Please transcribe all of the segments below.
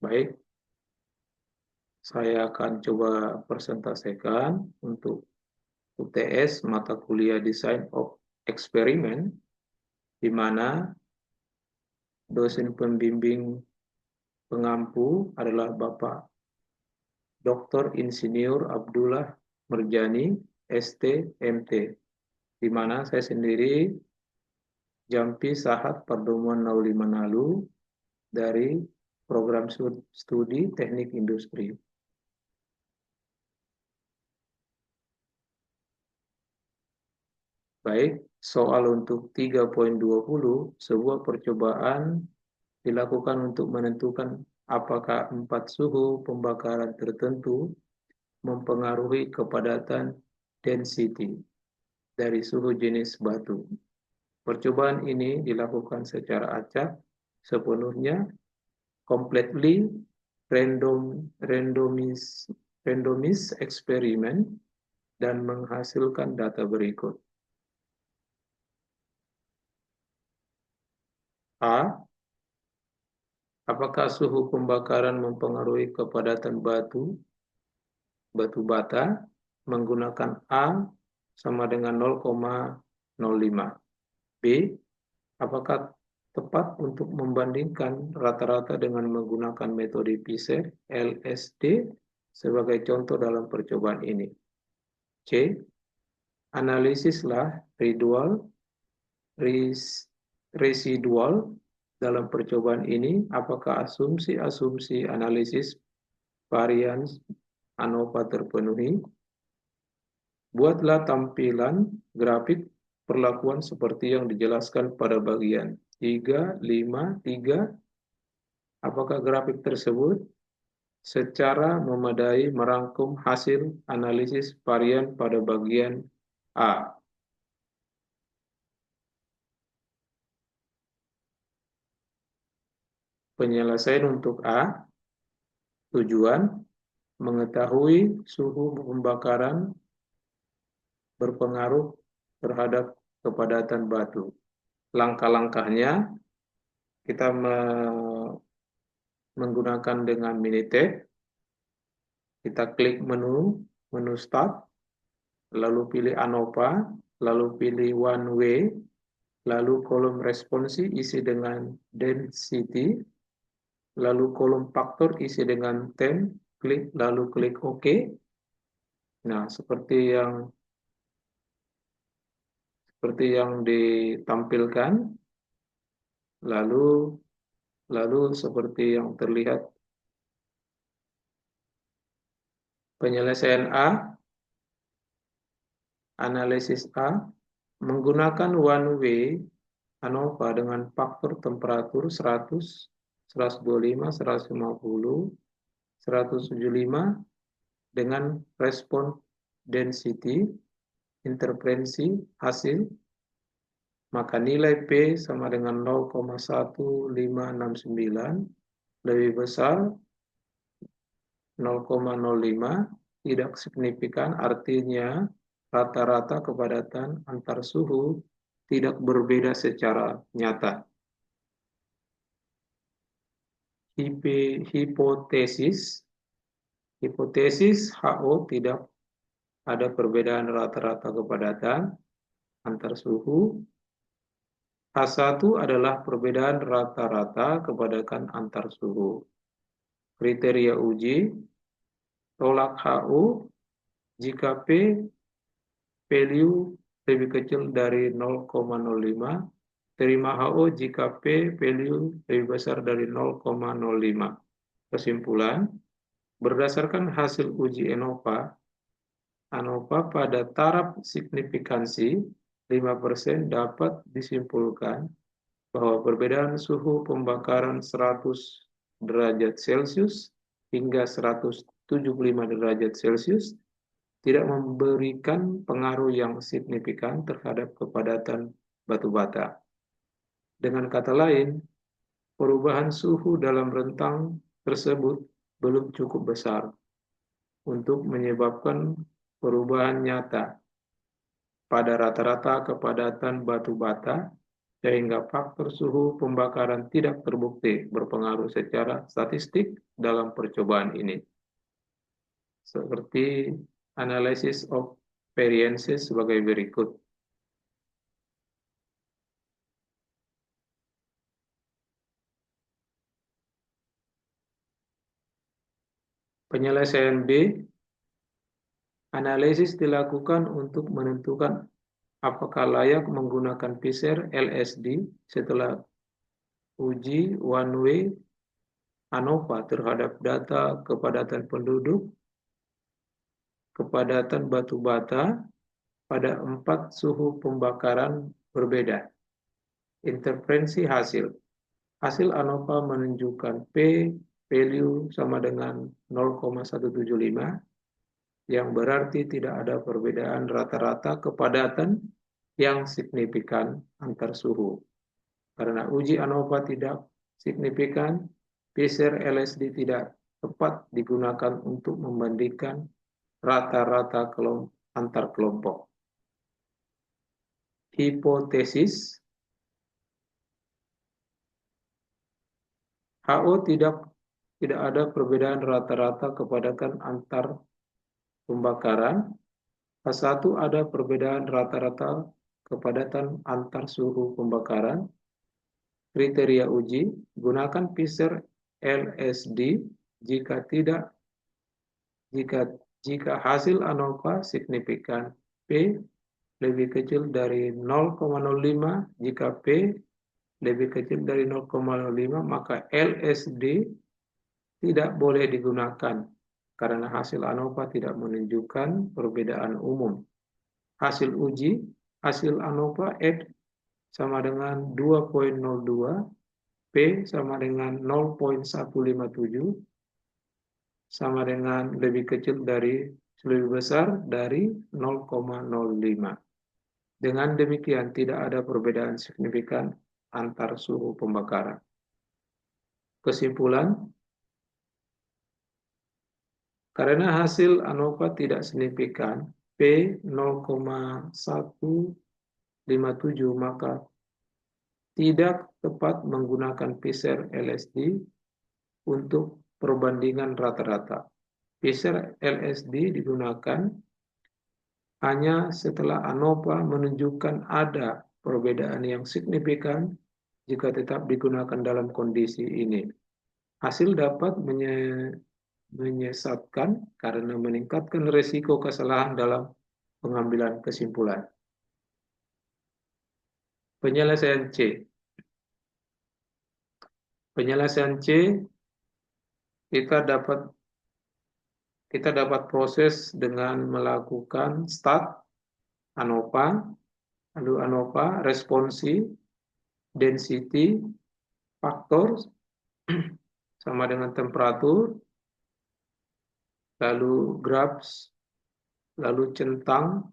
Baik, saya akan coba presentasikan untuk UTS mata kuliah Design of Experiment, di mana dosen pembimbing pengampu adalah Bapak Dr. Insinyur Abdullah Merjani, ST, MT, di mana saya sendiri Jampi Sahat Perdomuan Nauli Manalu dari program studi Teknik Industri. Baik, soal untuk 3.20, sebuah percobaan dilakukan untuk menentukan apakah 4 suhu pembakaran tertentu mempengaruhi kepadatan density dari suhu jenis batu. Percobaan ini dilakukan secara acak, sepenuhnya, completely randomized experiment, dan menghasilkan data berikut. A. Apakah suhu pembakaran mempengaruhi kepadatan batu bata menggunakan A sama dengan 0,05. B. Apakah tepat untuk membandingkan rata-rata dengan menggunakan metode Piset, LSD sebagai contoh dalam percobaan ini? C. Analisislah residual dalam percobaan ini, apakah asumsi-asumsi analisis varians ANOVA terpenuhi. Buatlah tampilan grafik perlakuan seperti yang dijelaskan pada bagian 3.5.3. Apakah grafik tersebut secara memadai merangkum hasil analisis varian pada bagian A? Penyelesaian untuk A. Tujuan mengetahui suhu pembakaran berpengaruh terhadap kepadatan batu. Langkah-langkahnya kita menggunakan dengan Minitab. Kita klik menu Start, lalu pilih ANOVA, lalu pilih One Way, lalu kolom responsi isi dengan density, lalu kolom faktor isi dengan 10, lalu klik OK. Nah, seperti yang ditampilkan, lalu seperti yang terlihat. Penyelesaian A, analisis A, menggunakan one way ANOVA dengan faktor temperatur 100, 125, 150, 175 dengan respon density, interferensi hasil, maka nilai P sama dengan 0,1569, lebih besar 0,05, tidak signifikan, artinya rata-rata kepadatan antar suhu tidak berbeda secara nyata. Hipotesis HO tidak ada perbedaan rata-rata kepadatan antar suhu. H1 adalah perbedaan rata-rata kepadatan antar suhu. Kriteria uji, tolak HO jika P value lebih kecil dari 0,05, terima HO jika P value lebih besar dari 0,05. Kesimpulan, berdasarkan hasil uji ANOVA pada taraf signifikansi 5% dapat disimpulkan bahwa perbedaan suhu pembakaran 100 derajat Celcius hingga 175 derajat Celcius tidak memberikan pengaruh yang signifikan terhadap kepadatan batu bata. Dengan kata lain, perubahan suhu dalam rentang tersebut belum cukup besar untuk menyebabkan perubahan nyata pada rata-rata kepadatan batu bata sehingga faktor suhu pembakaran tidak terbukti berpengaruh secara statistik dalam percobaan ini. Seperti analysis of variances sebagai berikut. Penyelesaian B, analisis dilakukan untuk menentukan apakah layak menggunakan PCR LSD setelah uji one-way ANOVA terhadap data kepadatan penduduk, kepadatan batu bata pada 4 suhu pembakaran berbeda. Interferensi hasil. Hasil ANOVA menunjukkan P value sama dengan 0,175, yang berarti tidak ada perbedaan rata-rata kepadatan yang signifikan antar suhu. Karena uji ANOVA tidak signifikan, PCR LSD tidak tepat digunakan untuk membandingkan rata-rata antar kelompok. Hipotesis, HO tidak ada perbedaan rata-rata kepadatan antar pembakaran. H1 ada perbedaan rata-rata kepadatan antar suhu pembakaran. Kriteria uji, gunakan PCR LSD jika hasil ANOVA signifikan P lebih kecil dari 0,05, jika P lebih kecil dari 0,05 maka LSD tidak boleh digunakan karena hasil ANOVA tidak menunjukkan perbedaan umum. Hasil uji, hasil ANOVA F sama dengan 2,02, P sama dengan 0,157, sama dengan lebih besar dari 0,05. Dengan demikian tidak ada perbedaan signifikan antar suhu pembakaran. Kesimpulan, karena hasil ANOVA tidak signifikan, P 0,157, maka tidak tepat menggunakan PCR LSD untuk perbandingan rata-rata. PCR LSD digunakan hanya setelah ANOVA menunjukkan ada perbedaan yang signifikan jika tetap digunakan dalam kondisi ini. Hasil dapat menyesatkan karena meningkatkan risiko kesalahan dalam pengambilan kesimpulan. Penyelesaian C. Penyelesaian C, kita dapat proses dengan melakukan start ANOVA, lalu ANOVA, responsi, density, faktor, sama dengan temperatur, lalu graphs, lalu centang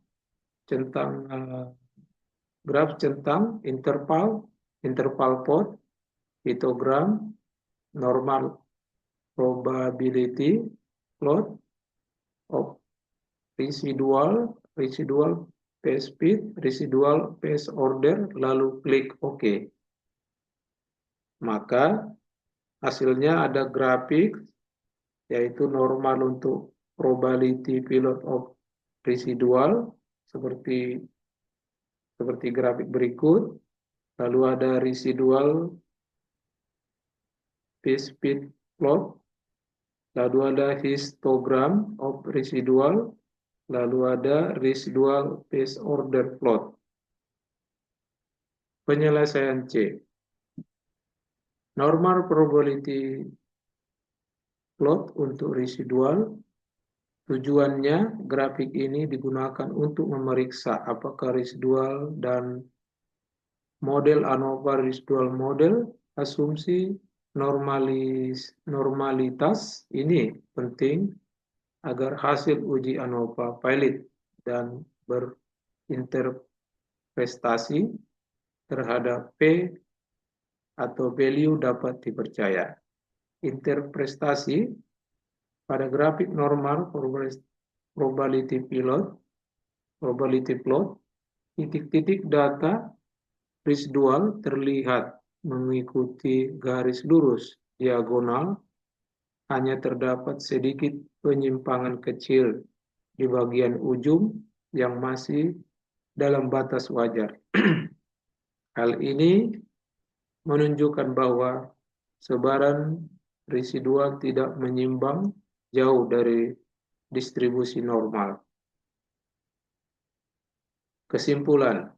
graf centang, interval plot, histogram, normal probability plot of residual phase speed, residual phase order, lalu klik OK. Maka hasilnya ada grafik, yaitu normal untuk probability plot of residual, seperti grafik berikut. Lalu ada residual phase speed plot, lalu ada histogram of residual, lalu ada residual phase order plot. Penyelesaian C. Normal probability plot untuk residual. Tujuannya, grafik ini digunakan untuk memeriksa apakah residual dan model ANOVA residual model, asumsi normalitas ini penting agar hasil uji ANOVA valid dan berinterpretasi terhadap P atau value dapat dipercaya. Interpretasi pada grafik normal probability plot, titik-titik data residual terlihat mengikuti garis lurus diagonal, hanya terdapat sedikit penyimpangan kecil di bagian ujung yang masih dalam batas wajar. Hal ini menunjukkan bahwa sebaran residual tidak menyimbang jauh dari distribusi normal. Kesimpulan,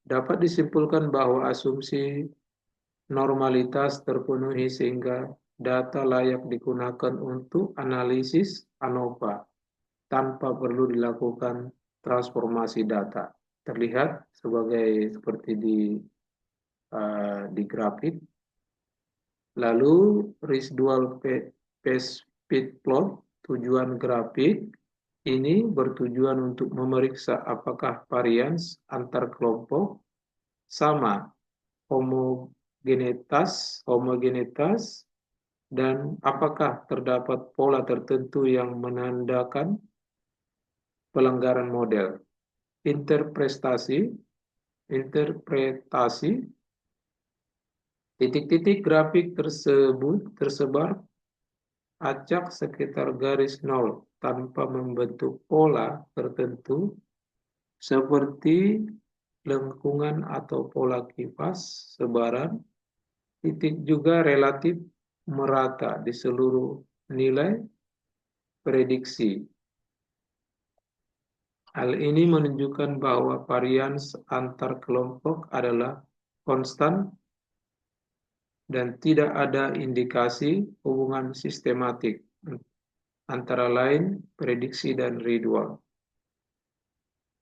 dapat disimpulkan bahwa asumsi normalitas terpenuhi sehingga data layak digunakan untuk analisis ANOVA tanpa perlu dilakukan transformasi data. Terlihat seperti di grafik. Lalu residual phase speed plot, tujuan grafik ini bertujuan untuk memeriksa apakah varians antar kelompok sama homogenitas dan apakah terdapat pola tertentu yang menandakan pelanggaran model. Interpretasi titik-titik grafik tersebut tersebar acak sekitar garis nol tanpa membentuk pola tertentu seperti lengkungan atau pola kipas sebaran. Titik juga relatif merata di seluruh nilai prediksi. Hal ini menunjukkan bahwa varians antar kelompok adalah konstan dan tidak ada indikasi hubungan sistematik antara lain prediksi dan residual.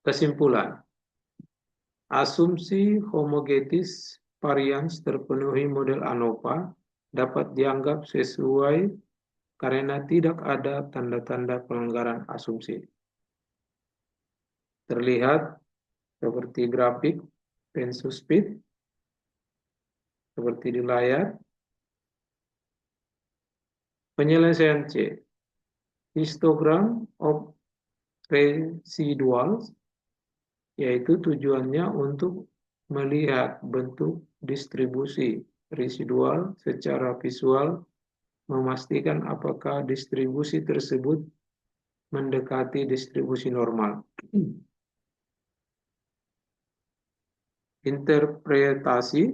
Kesimpulan, asumsi homogenetis varians terpenuhi model ANOVA dapat dianggap sesuai karena tidak ada tanda-tanda pelanggaran asumsi. Terlihat seperti grafik pensu speed, seperti di layar. Penyelesaian C, histogram of residuals, yaitu tujuannya untuk melihat bentuk distribusi residual secara visual, memastikan apakah distribusi tersebut mendekati distribusi normal. Interpretasi,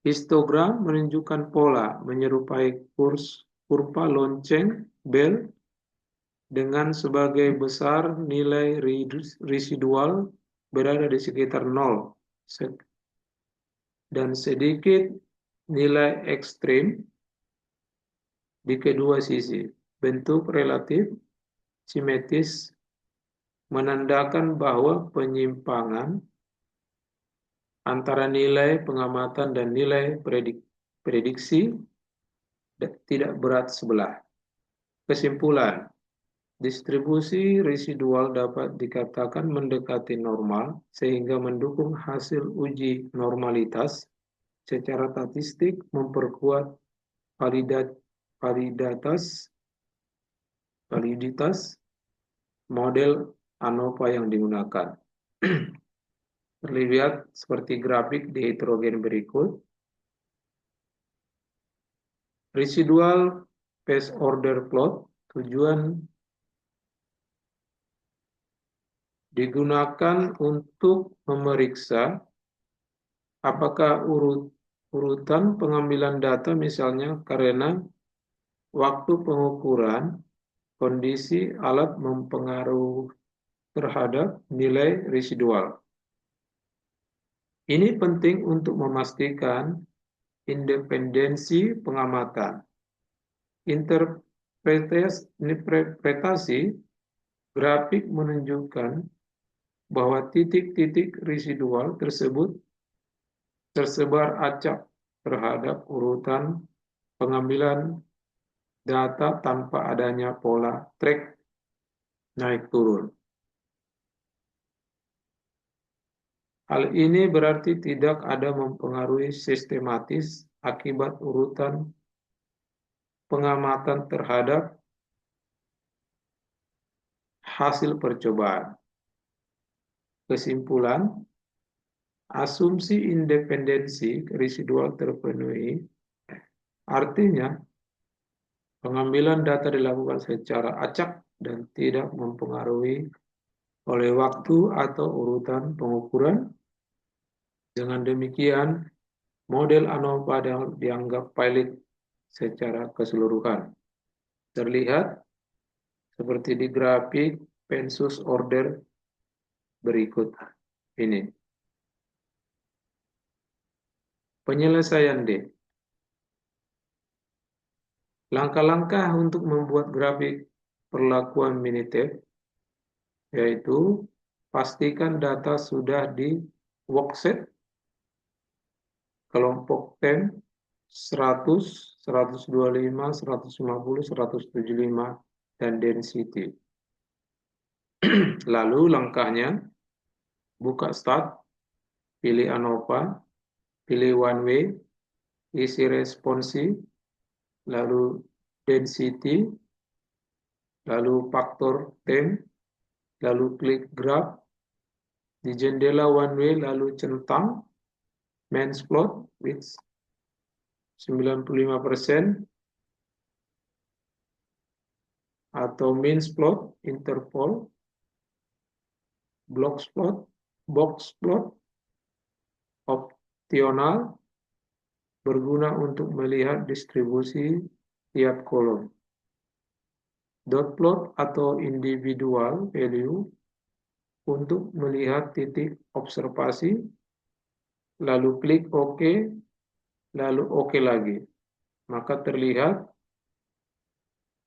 histogram menunjukkan pola menyerupai kurva lonceng bell dengan sebagai besar nilai residual berada di sekitar 0 dan sedikit nilai ekstrim di kedua sisi. Bentuk relatif simetris menandakan bahwa penyimpangan antara nilai pengamatan dan nilai prediksi tidak berat sebelah. Kesimpulan, distribusi residual dapat dikatakan mendekati normal sehingga mendukung hasil uji normalitas secara statistik, memperkuat validitas model ANOVA yang digunakan. Terlihat seperti grafik di heterogen berikut. Residual phase order plot tujuan digunakan untuk memeriksa apakah urutan pengambilan data misalnya karena waktu pengukuran kondisi alat mempengaruhi terhadap nilai residual. Ini penting untuk memastikan independensi pengamatan. Interpretasi grafik menunjukkan bahwa titik-titik residual tersebut tersebar acak terhadap urutan pengambilan data tanpa adanya pola trek naik turun. Hal ini berarti tidak ada mempengaruhi sistematis akibat urutan pengamatan terhadap hasil percobaan. Kesimpulan, Asumsi independensi residual terpenuhi, artinya pengambilan data dilakukan secara acak dan tidak mempengaruhi oleh waktu atau urutan pengukuran. Dengan demikian, model ANOVA dianggap valid secara keseluruhan. Terlihat seperti di grafik Pensus Order berikut ini. Penyelesaian D. Langkah-langkah untuk membuat grafik perlakuan Minitab, yaitu pastikan data sudah di workset kelompok tem 100, 125, 150, 175, dan density. Lalu langkahnya, buka start, pilih ANOVA, pilih one way, isi responsi, lalu density, lalu faktor tem, lalu klik graph, di jendela one way lalu centang mains plot with 95% atau means plot, interpol, box plot, opsional, berguna untuk melihat distribusi tiap kolom. Dot plot atau individual value untuk melihat titik observasi, lalu klik OK, lalu OK lagi. Maka terlihat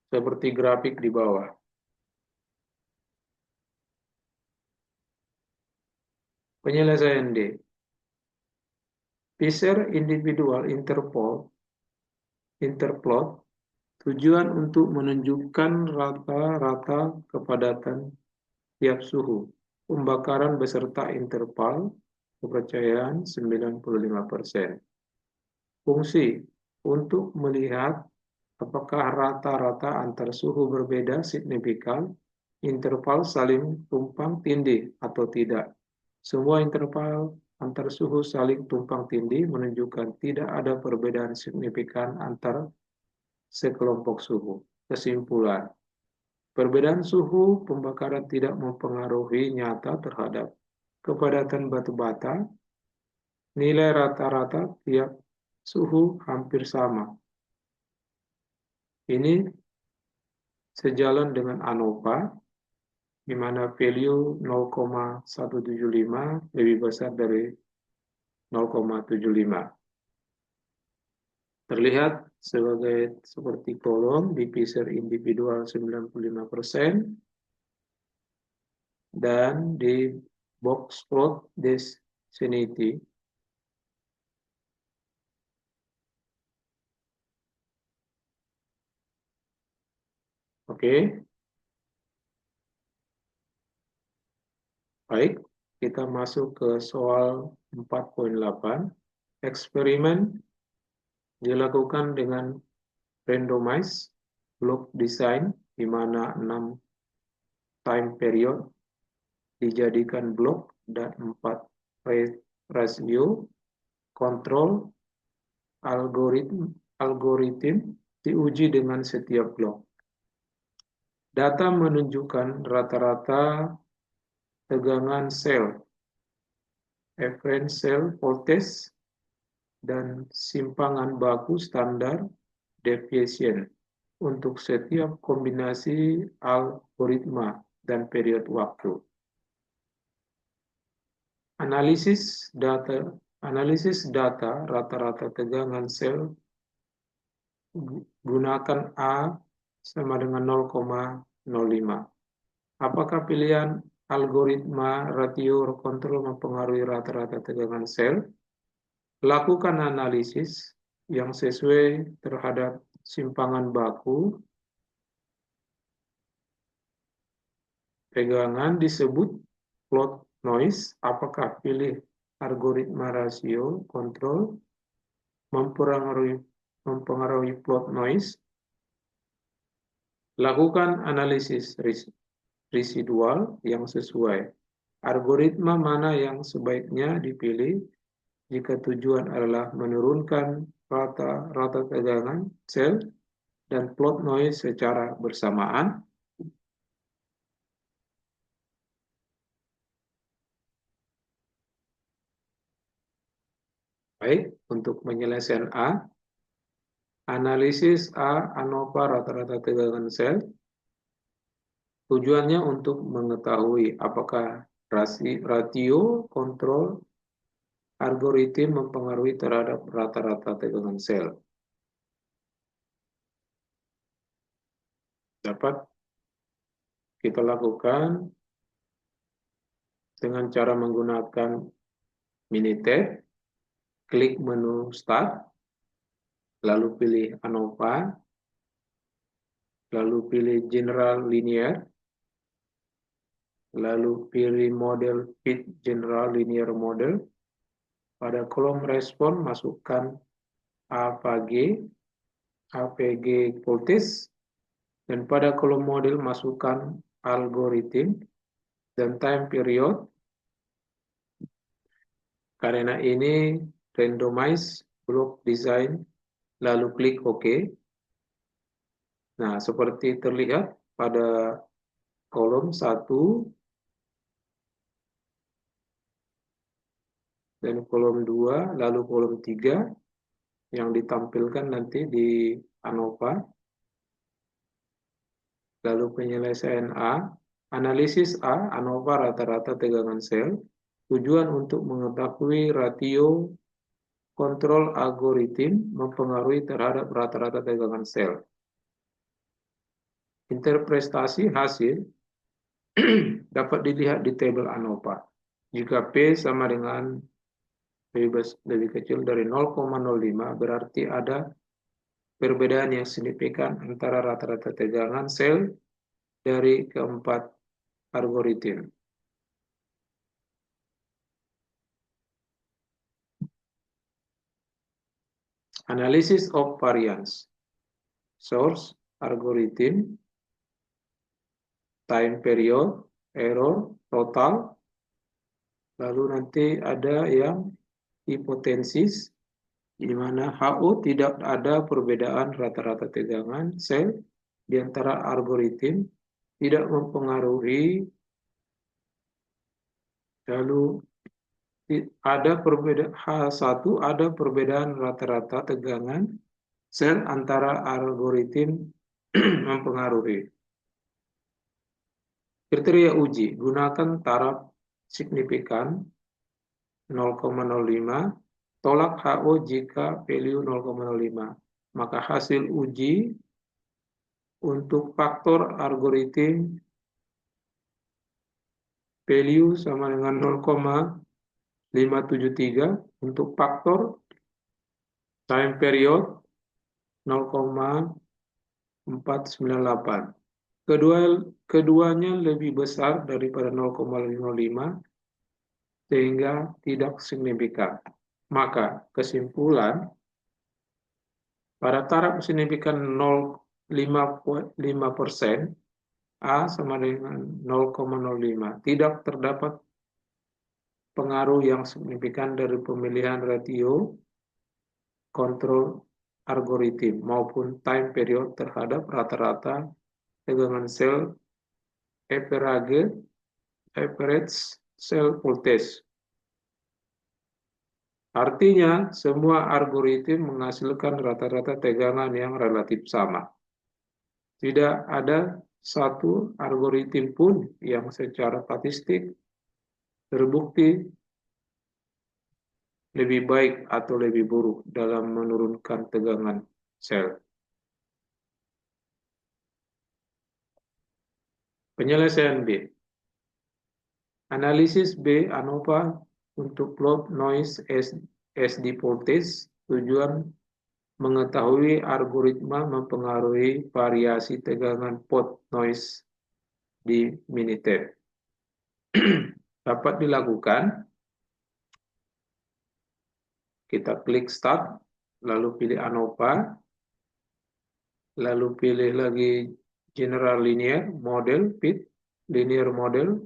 seperti grafik di bawah. Penyelesaian D. Fisher individual interplot tujuan untuk menunjukkan rata-rata kepadatan tiap suhu pembakaran beserta interval kepercayaan 95%. Fungsi untuk melihat apakah rata-rata antar suhu berbeda signifikan, interval saling tumpang tindih atau tidak. Semua interval antar suhu saling tumpang tindih menunjukkan tidak ada perbedaan signifikan antar sekelompok suhu. Kesimpulan, perbedaan suhu pembakaran tidak mempengaruhi nyata terhadap kepadatan batu bata. Nilai rata-rata tiap suhu hampir sama. Ini sejalan dengan ANOVA, di mana value 0,175 lebih besar dari 0,75. Terlihat seperti kolom di Fisher individual 95% dan di box plot density. Oke. Baik, kita masuk ke soal 4.8. Eksperimen dilakukan dengan randomized block design, di mana 6 time period dijadikan blok dan 4 rasio kontrol algoritma diuji dengan setiap blok. Data menunjukkan rata-rata tegangan sel, reference cell voltage, dan simpangan baku standar deviation untuk setiap kombinasi algoritma dan periode waktu. Analisis data rata-rata tegangan sel gunakan A sama dengan 0,05. Apakah pilihan algoritma ratio kontrol mempengaruhi rata-rata tegangan sel? Lakukan analisis yang sesuai terhadap simpangan baku. Tegangan disebut plot noise. Apakah pilih algoritma rasio kontrol mempengaruhi plot noise? Lakukan analisis residual yang sesuai. algoritma mana yang sebaiknya dipilih jika tujuan adalah menurunkan rata-rata tegangan sel dan plot noise secara bersamaan. Baik, untuk penyelesaian A, analisis A ANOVA rata-rata tegangan sel, tujuannya untuk mengetahui apakah rasio kontrol algoritma mempengaruhi terhadap rata-rata tegangan sel. Dapat kita lakukan dengan cara menggunakan Minitab, klik menu Start, lalu pilih ANOVA, lalu pilih General Linear, lalu pilih Model Fit General Linear Model. Pada kolom respon masukkan AVG, AVG voltage, dan pada kolom model masukkan algoritma dan time period. Karena ini randomize block design, lalu klik OK. Nah, seperti terlihat pada kolom 1 dan kolom 2, lalu kolom 3 yang ditampilkan nanti di ANOVA. Lalu penyelesaian A, analisis A, ANOVA rata-rata tegangan sel, tujuan untuk mengetahui ratio kontrol algoritma mempengaruhi terhadap rata-rata tegangan sel. Interpretasi hasil dapat dilihat di tabel ANOVA. Jika P sama dengan lebih kecil dari 0,05, berarti ada perbedaan yang signifikan antara rata-rata tegangan sel dari keempat algoritma. Analysis of variance, source, algorithm, time period, error, total, lalu nanti ada yang hipotesis, di mana HO tidak ada perbedaan rata-rata tegangan sel di antara algoritma, tidak mempengaruhi, lalu ada perbedaan H1, ada perbedaan rata-rata tegangan sel antara algoritma mempengaruhi. Kriteria uji, gunakan taraf signifikan 0,05, tolak HO jika value 0,05. Maka hasil uji untuk faktor algoritma value sama dengan 0,573, untuk faktor time period 0,498. Keduanya lebih besar daripada 0,55 sehingga tidak signifikan. Maka kesimpulan pada taraf signifikan 0,5%, A sama dengan 0,05. Tidak terdapat pengaruh yang signifikan dari pemilihan ratio kontrol algoritma maupun time period terhadap rata-rata tegangan sel average cell voltage. Artinya, semua algoritma menghasilkan rata-rata tegangan yang relatif sama. Tidak ada satu algoritma pun yang secara statistik terbukti lebih baik atau lebih buruk dalam menurunkan tegangan sel. Penyelesaian B. Analisis B ANOVA untuk plot noise SD voltage, tujuan mengetahui algoritma mempengaruhi variasi tegangan pot noise di Minitab. Dapat dilakukan, kita klik Start, lalu pilih ANOVA, lalu pilih lagi General Linear Model, Fit Linear Model,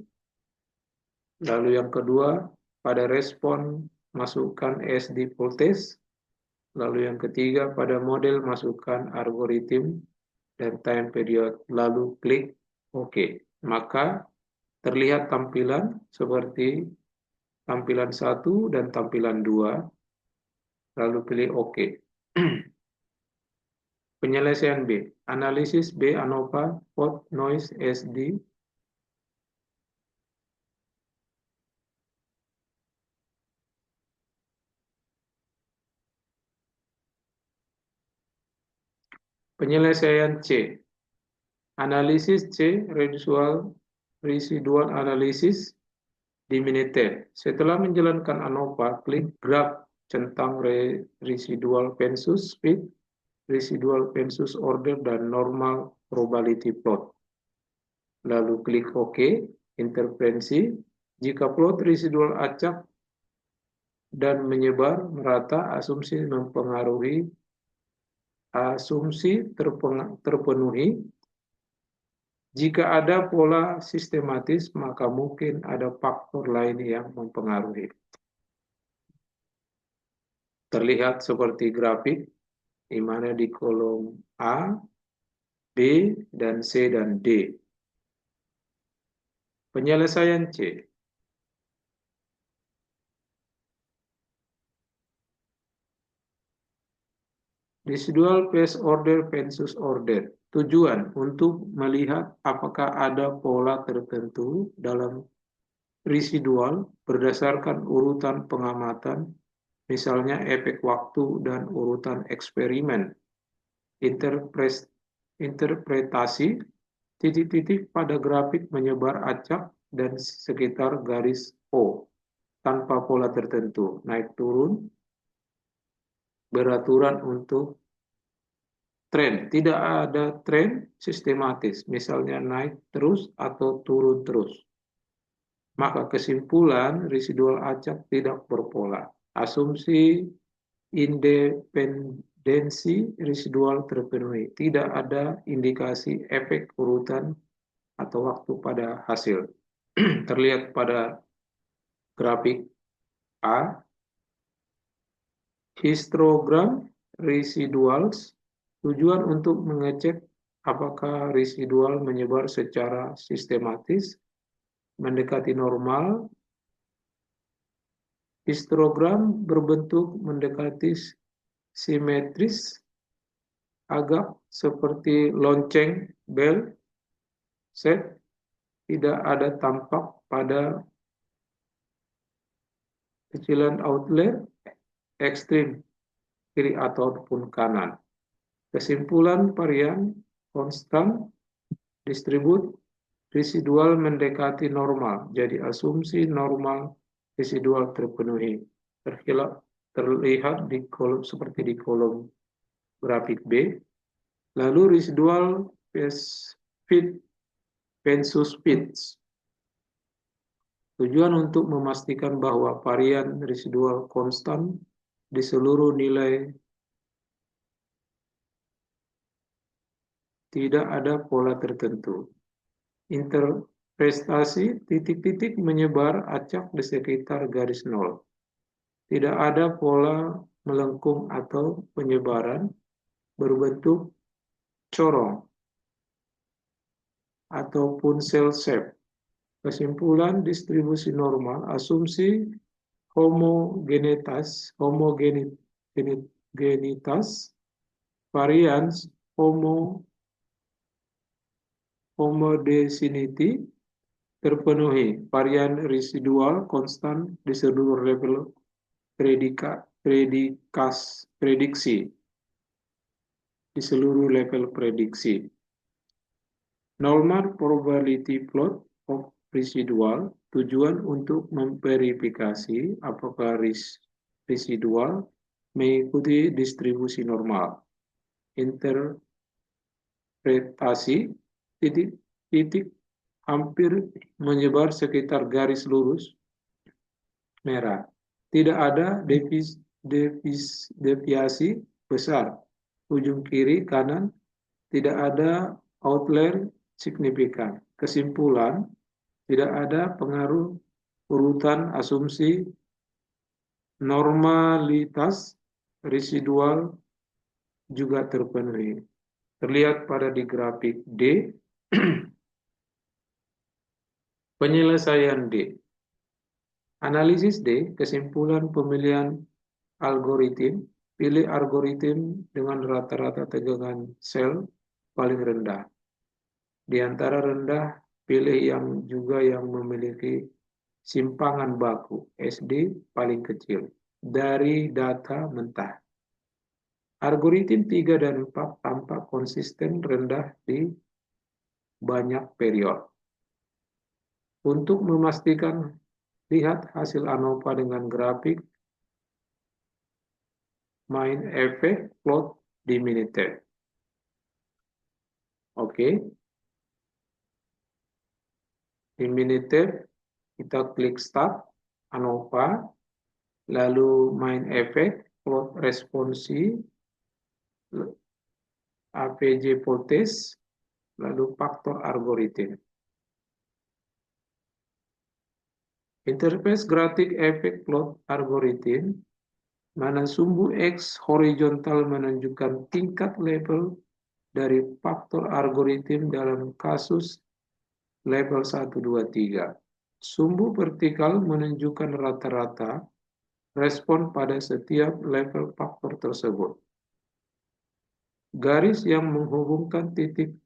Lalu yang kedua, pada respon masukkan SD voltage. Lalu yang ketiga, pada model masukkan algoritma dan time period. Lalu klik OK. Maka terlihat tampilan seperti tampilan 1 dan tampilan 2. Lalu pilih OK. Penyelesaian B. Analisis B ANOVA Fault Noise SD. Penyelesaian C. Analisis C residual analysis diminuted. Setelah menjalankan ANOVA, klik graf centang residual pensus speed, residual pensus order, dan normal probability plot. Lalu klik OK. Intervensi. Jika plot residual acak dan menyebar merata, asumsi terpenuhi. Jika ada pola sistematis, maka mungkin ada faktor lain yang mempengaruhi. Terlihat seperti grafik, di mana di kolom A, B, dan C, dan D. Penyelesaian C. Residual phase order pensus order. Tujuan untuk melihat apakah ada pola tertentu dalam residual berdasarkan urutan pengamatan, misalnya efek waktu dan urutan eksperimen. Interpretasi titik-titik pada grafik menyebar acak dan sekitar garis O tanpa pola tertentu, naik turun, beraturan untuk tren. Tidak ada tren sistematis, misalnya naik terus atau turun terus. Maka kesimpulan residual acak tidak berpola. Asumsi independensi residual terpenuhi. Tidak ada indikasi efek urutan atau waktu pada hasil. Terlihat pada grafik A, histogram residuals. Tujuan untuk mengecek apakah residual menyebar secara sistematis, mendekati normal. Histogram berbentuk mendekati simetris, agak seperti lonceng bell set, tidak ada tampak pada kecilan outlier ekstrim kiri ataupun kanan. Kesimpulan varian konstan distribut residual mendekati normal, jadi asumsi normal residual terpenuhi. Terlihat di kolom seperti di kolom grafik B. Lalu residual fit pensus fits. Tujuan untuk memastikan bahwa varian residual konstan di seluruh nilai, tidak ada pola tertentu. Interpretasi titik-titik menyebar acak di sekitar garis nol. Tidak ada pola melengkung atau penyebaran berbentuk corong ataupun cell shape. Kesimpulan distribusi normal, asumsi homogenitas, varians homogeneity terpenuhi, varian residual konstan di seluruh level prediksi, di seluruh level prediksi. Normal probability plot of residual, tujuan untuk memverifikasi apakah residual mengikuti distribusi normal. Interpretasi titik-titik hampir menyebar sekitar garis lurus merah. Tidak ada deviasi besar. Ujung kiri, kanan, tidak ada outlier signifikan. Kesimpulan, tidak ada pengaruh urutan asumsi normalitas residual juga terpenuhi. Terlihat pada di grafik D, penyelesaian D. Analisis D, kesimpulan pemilihan algoritma, pilih algoritma dengan rata-rata tegangan sel paling rendah. Di antara rendah, pilih yang juga yang memiliki simpangan baku SD paling kecil dari data mentah. Algoritma 3 dan 4 tampak konsisten rendah di banyak periode. Untuk memastikan, lihat hasil ANOVA dengan grafik main efek plot di Minitab. Oke, di Minitab kita klik Start, ANOVA, lalu main efek, plot responsi, APJ potes, lalu faktor algoritma. Interface grafik efek plot algoritma, mana sumbu X horizontal menunjukkan tingkat level dari faktor algoritma dalam kasus level 1, 2, 3. Sumbu vertikal menunjukkan rata-rata respon pada setiap level faktor tersebut. Garis yang menghubungkan titik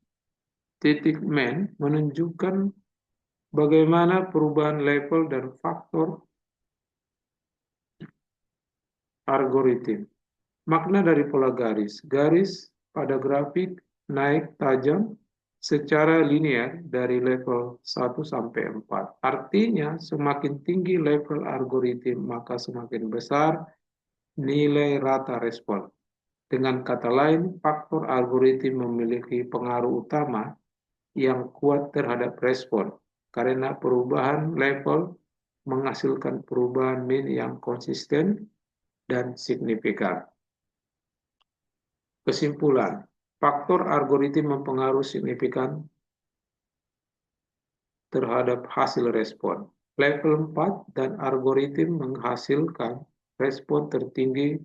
main menunjukkan bagaimana perubahan level dan faktor algoritma. Makna dari pola garis. Garis pada grafik naik tajam secara linear dari level 1 sampai 4. Artinya, semakin tinggi level algoritma, maka semakin besar nilai rata respon. Dengan kata lain, faktor algoritma memiliki pengaruh utama yang kuat terhadap respon, karena perubahan level menghasilkan perubahan min yang konsisten dan signifikan. Kesimpulan, faktor algoritma mempengaruhi signifikan terhadap hasil respon. Level 4 dan algoritma menghasilkan respon tertinggi,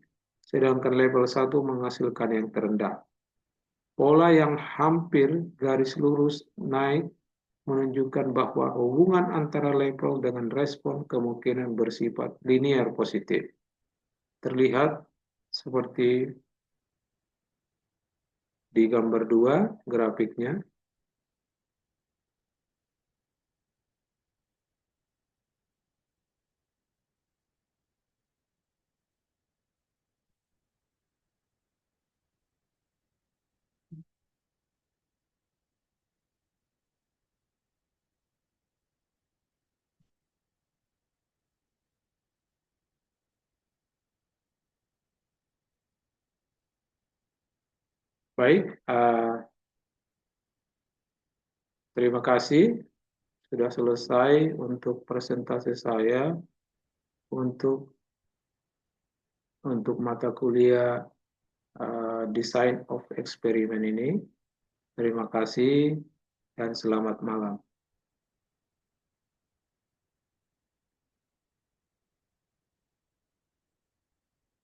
sedangkan level 1 menghasilkan yang terendah. Pola yang hampir garis lurus naik menunjukkan bahwa hubungan antara level dengan respon kemungkinan bersifat linear positif. Terlihat seperti di gambar 2 grafiknya. Baik, terima kasih sudah selesai untuk presentasi saya untuk mata kuliah Design of Experiment ini. Terima kasih dan selamat malam.